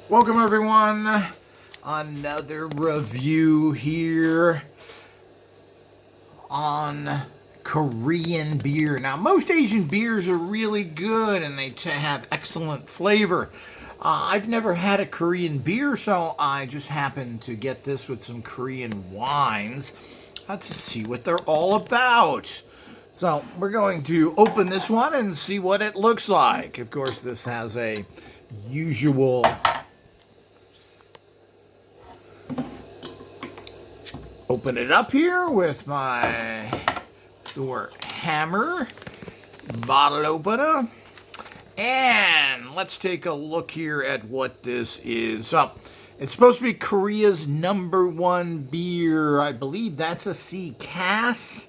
Welcome everyone, another review here on Korean beer. Now most Asian beers are really good and they have excellent flavor. I've never had a Korean beer, so I just happened to get this with some Korean wines to see what they're all about. So we're going to open this one and see what it looks like. Of course, this has a usual open it up here with my Thor hammer, bottle opener, and let's take a look here at what this is. So, it's supposed to be Korea's #1 beer. I believe that's a CASS.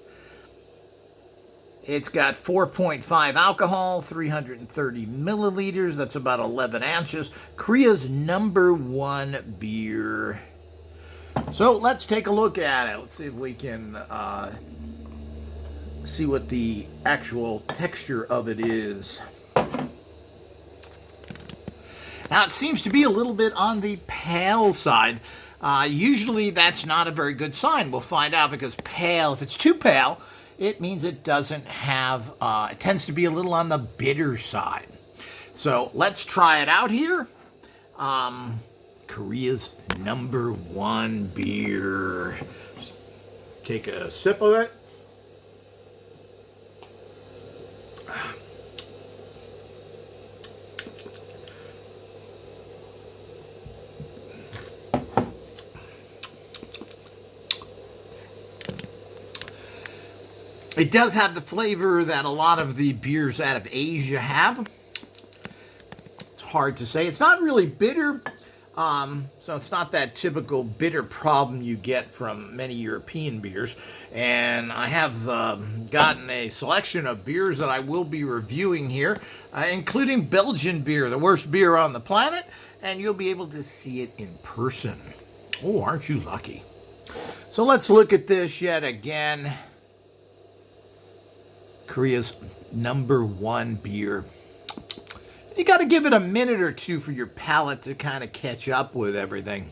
It's got 4.5 alcohol, 330 milliliters. That's about 11 ounces. Korea's #1 beer. So let's take a look at it. Let's see if we can see what the actual texture of it is. Now it seems to be a little bit on the pale side. Usually that's not a very good sign. We'll find out because pale, if it's too pale, it means it doesn't have, it tends to be a little on the bitter side. So let's try it out here. Korea's #1 beer. Take a sip of it. It does have the flavor that a lot of the beers out of Asia have. It's hard to say. It's not really bitter. So it's not that typical bitter problem you get from many European beers. And I have gotten a selection of beers that I will be reviewing here, including Belgian beer, the worst beer on the planet, and you'll be able to see it in person. Oh, aren't you lucky? So let's look at this yet again. Korea's #1 beer. You got to give it a minute or two for your palate to kind of catch up with everything.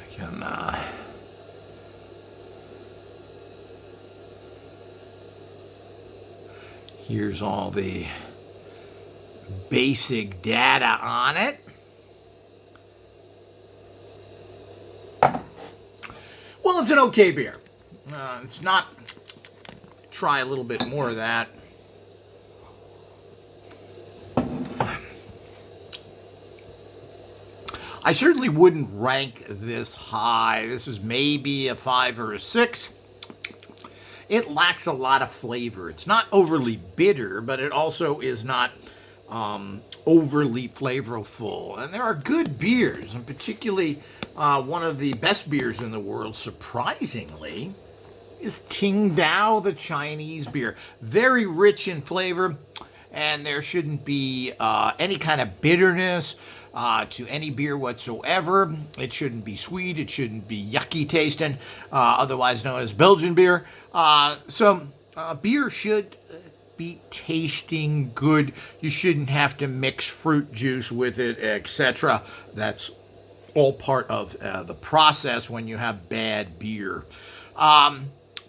I can, here's all the basic data on it. Well, it's an okay beer. It's not, try a little bit more of that. I certainly wouldn't rank this high. This is maybe a 5 or a 6. It lacks a lot of flavor. It's not overly bitter, but it also is not overly flavorful. And there are good beers, and particularly one of the best beers in the world, surprisingly, is Qingdao, the Chinese beer. Very rich in flavor, and there shouldn't be any kind of bitterness to any beer whatsoever. It shouldn't be sweet. It shouldn't be yucky tasting, otherwise known as Belgian beer. So beer should be tasting good. You shouldn't have to mix fruit juice with it, etc. That's all part of the process when you have bad beer.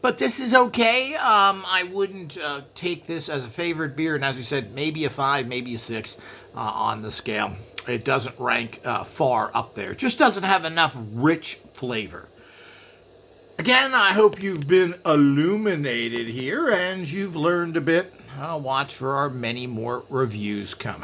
But this is okay. I wouldn't take this as a favorite beer. And as I said, maybe a 5, maybe a 6 on the scale. It doesn't rank far up there. It just doesn't have enough rich flavor. Again, I hope you've been illuminated here and you've learned a bit. Watch for our many more reviews coming.